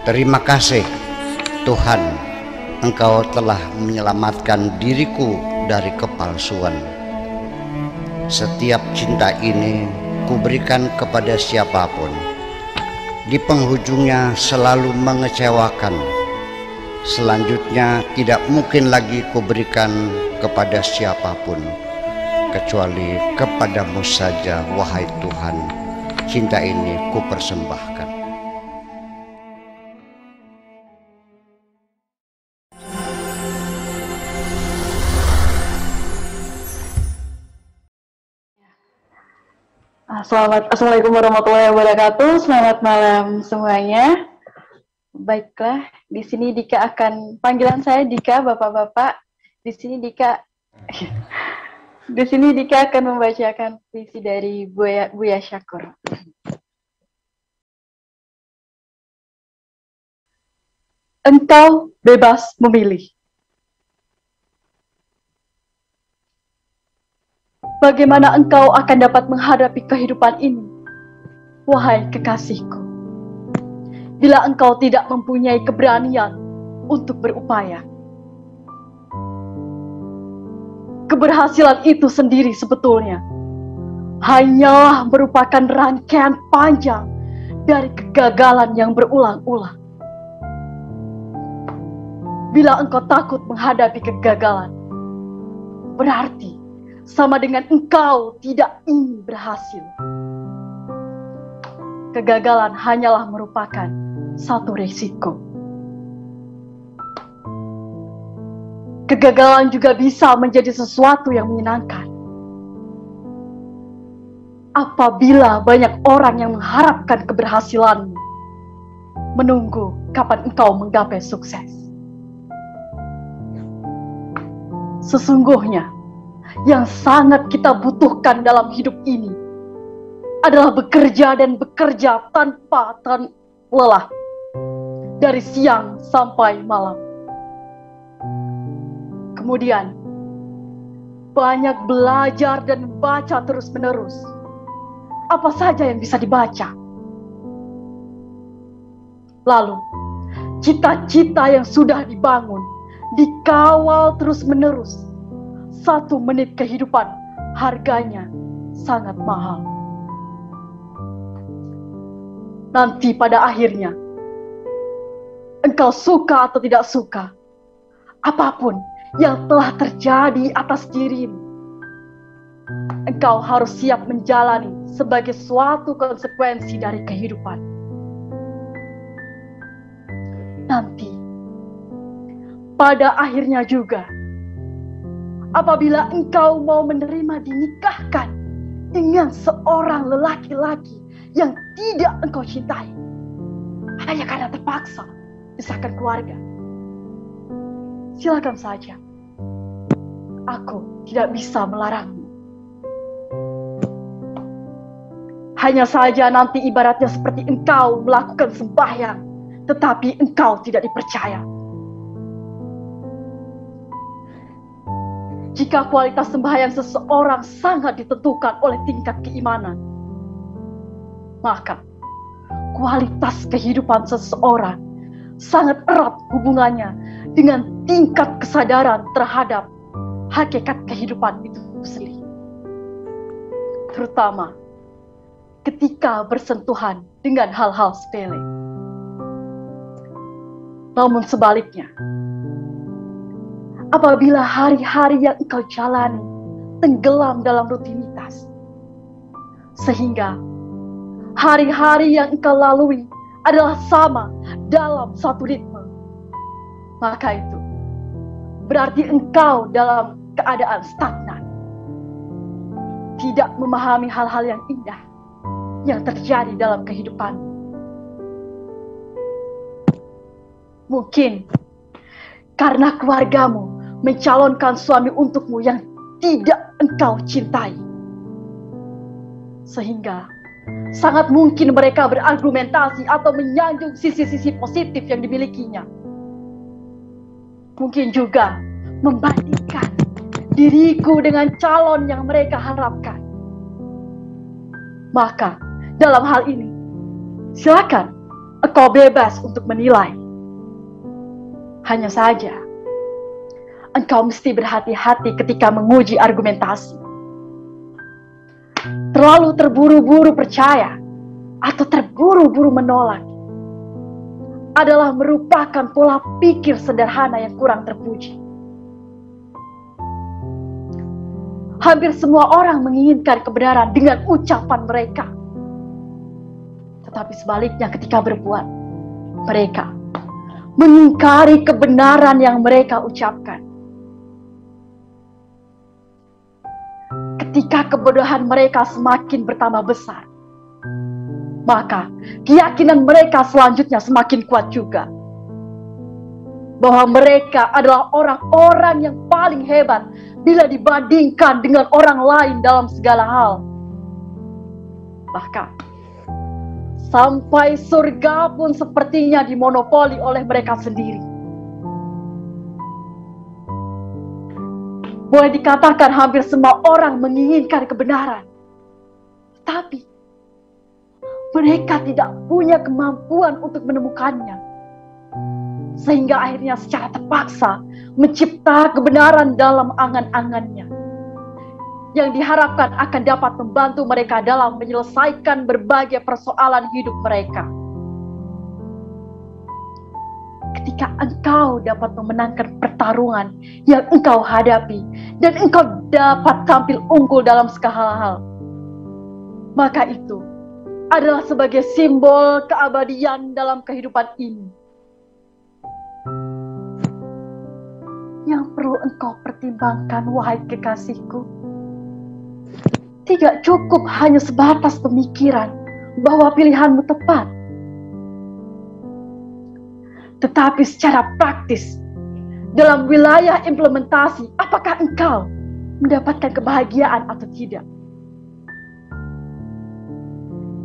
Terima kasih Tuhan, Engkau telah menyelamatkan diriku dari kepalsuan. Setiap cinta ini kuberikan kepada siapapun, di penghujungnya selalu mengecewakan. Selanjutnya tidak mungkin lagi kuberikan kepada siapapun, kecuali kepadamu saja, wahai Tuhan. Cinta ini kupersembahkan. Assalamualaikum warahmatullahi wabarakatuh. Selamat malam semuanya. Baiklah, di sini Dika akan panggilan saya Dika, bapak-bapak. Di sini Dika akan membacakan puisi dari Buya Syakur. Engkau bebas memilih. Bagaimana engkau akan dapat menghadapi kehidupan ini, wahai kekasihku, bila engkau tidak mempunyai keberanian untuk berupaya? Keberhasilan itu sendiri sebetulnya hanyalah merupakan rangkaian panjang dari kegagalan yang berulang-ulang. Bila engkau takut menghadapi kegagalan, berarti sama dengan engkau tidak ingin berhasil. Kegagalan hanyalah merupakan satu resiko. Kegagalan juga bisa menjadi sesuatu yang menyenangkan. Apabila banyak orang yang mengharapkan keberhasilanmu, menunggu kapan engkau menggapai sukses. Sesungguhnya, yang sangat kita butuhkan dalam hidup ini adalah bekerja dan bekerja tanpa lelah, dari siang sampai malam. Kemudian, banyak belajar dan baca terus-menerus. Apa saja yang bisa dibaca. Lalu, cita-cita yang sudah dibangun, dikawal terus-menerus. 1 menit kehidupan harganya sangat mahal. Nanti pada akhirnya, engkau suka atau tidak suka, apapun yang telah terjadi atas dirimu, engkau harus siap menjalani sebagai suatu konsekuensi dari kehidupan. Nanti, pada akhirnya juga, apabila engkau mau menerima dinikahkan dengan seorang lelaki-laki yang tidak engkau cintai, hanya karena terpaksa desakan keluarga, silakan saja. Aku tidak bisa melarangmu. Hanya saja nanti ibaratnya seperti engkau melakukan sembahyang, tetapi engkau tidak dipercaya. Jika kualitas sembahyang seseorang sangat ditentukan oleh tingkat keimanan, maka kualitas kehidupan seseorang sangat erat hubungannya dengan tingkat kesadaran terhadap hakikat kehidupan itu sendiri. Terutama ketika bersentuhan dengan hal-hal sepele. Namun sebaliknya, apabila hari-hari yang engkau jalani tenggelam dalam rutinitas, sehingga hari-hari yang engkau lalui adalah sama dalam satu ritme, maka itu berarti engkau dalam keadaan stagnan, tidak memahami hal-hal yang indah yang terjadi dalam kehidupan. Mungkin karena keluargamu mencalonkan suami untukmu yang tidak engkau cintai, sehingga sangat mungkin mereka berargumentasi atau menyanjung sisi-sisi positif yang dimilikinya. Mungkin juga membandingkan diriku dengan calon yang mereka harapkan. Maka dalam hal ini, silakan engkau bebas untuk menilai. Hanya saja, engkau mesti berhati-hati ketika menguji argumentasi. Terlalu terburu-buru percaya atau terburu-buru menolak adalah merupakan pola pikir sederhana yang kurang terpuji. Hampir semua orang menginginkan kebenaran dengan ucapan mereka. Tetapi sebaliknya ketika berbuat, mereka mengingkari kebenaran yang mereka ucapkan. Ketika kebodohan mereka semakin bertambah besar, maka keyakinan mereka selanjutnya semakin kuat juga. Bahwa mereka adalah orang-orang yang paling hebat bila dibandingkan dengan orang lain dalam segala hal. Bahkan, sampai surga pun sepertinya dimonopoli oleh mereka sendiri. Boleh dikatakan hampir semua orang menginginkan kebenaran. Tapi, mereka tidak punya kemampuan untuk menemukannya. Sehingga akhirnya secara terpaksa mencipta kebenaran dalam angan-angannya. Yang diharapkan akan dapat membantu mereka dalam menyelesaikan berbagai persoalan hidup mereka. Ketika engkau dapat memenangkan pertarungan yang engkau hadapi dan engkau dapat tampil unggul dalam segala hal, maka itu adalah sebagai simbol keabadian dalam kehidupan ini. Yang perlu engkau pertimbangkan, wahai kekasihku, tidak cukup hanya sebatas pemikiran bahwa pilihanmu tepat. Tetapi secara praktis, dalam wilayah implementasi, apakah engkau mendapatkan kebahagiaan atau tidak?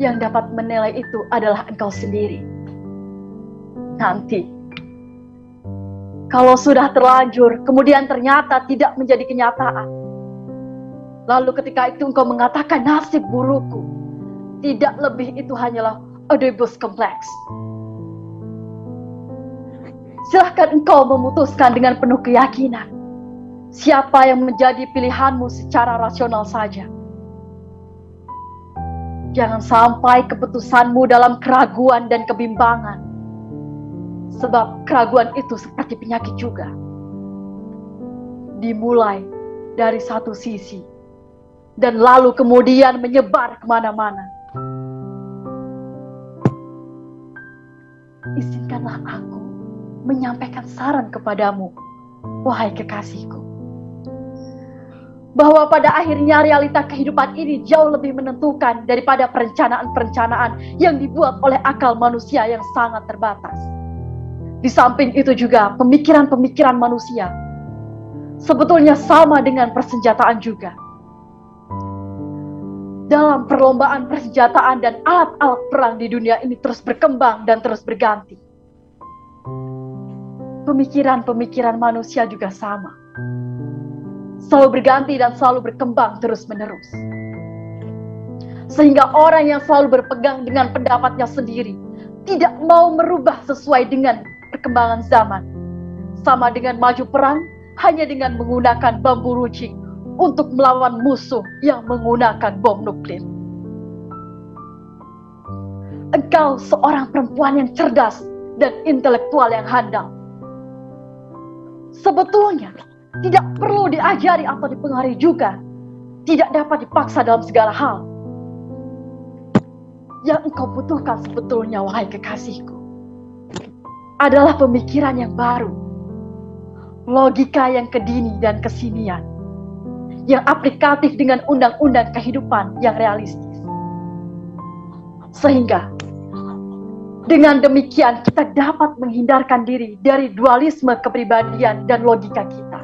Yang dapat menilai itu adalah engkau sendiri. Nanti, kalau sudah terlanjur, kemudian ternyata tidak menjadi kenyataan. Lalu ketika itu engkau mengatakan nasib burukku, tidak lebih itu hanyalah Oedipus kompleks. Silahkan engkau memutuskan dengan penuh keyakinan siapa yang menjadi pilihanmu secara rasional saja. Jangan sampai keputusanmu dalam keraguan dan kebimbangan. Sebab keraguan itu seperti penyakit juga. Dimulai dari satu sisi dan lalu kemudian menyebar kemana-mana. Izinkanlah aku menyampaikan saran kepadamu, wahai kekasihku, bahwa pada akhirnya realita kehidupan ini jauh lebih menentukan daripada perencanaan-perencanaan yang dibuat oleh akal manusia yang sangat terbatas. Di samping itu juga pemikiran-pemikiran manusia sebetulnya sama dengan persenjataan juga. Dalam perlombaan persenjataan dan alat-alat perang di dunia ini terus berkembang dan terus berganti. Pemikiran-pemikiran manusia juga sama. Selalu berganti dan selalu berkembang terus-menerus. Sehingga orang yang selalu berpegang dengan pendapatnya sendiri tidak mau merubah sesuai dengan perkembangan zaman. Sama dengan maju perang hanya dengan menggunakan bambu runcing untuk melawan musuh yang menggunakan bom nuklir. Engkau seorang perempuan yang cerdas dan intelektual yang handal. Sebetulnya tidak perlu diajari atau dipengaruhi juga. Tidak dapat dipaksa dalam segala hal. Yang engkau butuhkan sebetulnya, wahai kekasihku, adalah pemikiran yang baru, logika yang kedini dan kesinian, yang aplikatif dengan undang-undang kehidupan yang realistis. Sehingga dengan demikian kita dapat menghindarkan diri dari dualisme kepribadian dan logika kita.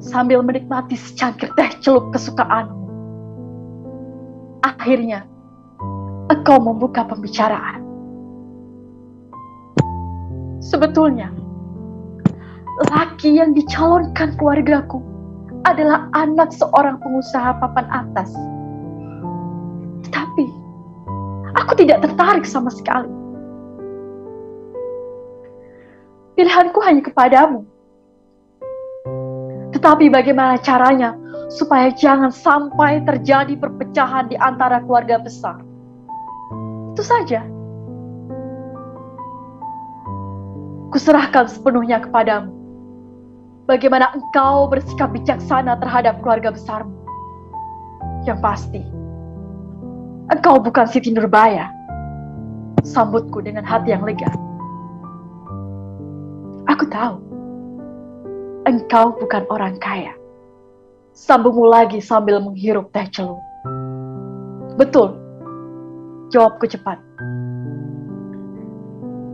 Sambil menikmati secangkir teh celup kesukaanmu, akhirnya engkau membuka pembicaraan. Sebetulnya, laki yang dicalonkan keluargaku adalah anak seorang pengusaha papan atas. Tetapi, Aku tidak tertarik sama sekali. Pilihanku hanya kepadamu. Tetapi bagaimana caranya supaya jangan sampai terjadi perpecahan di antara keluarga besar? Itu saja. Kuserahkan sepenuhnya kepadamu. Bagaimana engkau bersikap bijaksana terhadap keluarga besarmu. Yang pasti, engkau bukan Siti Nurbaya. Sambutku dengan hati yang lega. Aku tahu, engkau bukan orang kaya. Sambungmu lagi sambil menghirup teh celup. Betul, jawabku cepat.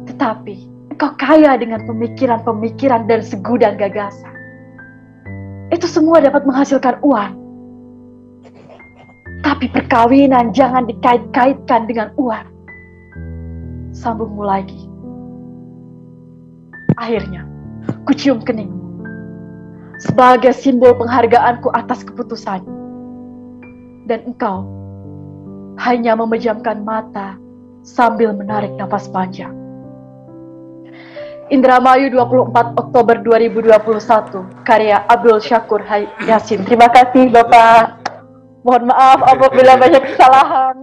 Tetapi, engkau kaya dengan pemikiran-pemikiran dan segudang gagasan. Itu semua dapat menghasilkan uang. Tapi perkawinan jangan dikait-kaitkan dengan uang. Sambungmu lagi. Akhirnya, kucium keningmu. Sebagai simbol penghargaanku atas keputusanmu. Dan engkau hanya memejamkan mata sambil menarik nafas panjang. Indramayu 24 Oktober 2021, karya Abdul Syakur Yasin. Terima kasih Bapak. Mohon maaf apabila banyak kesalahan.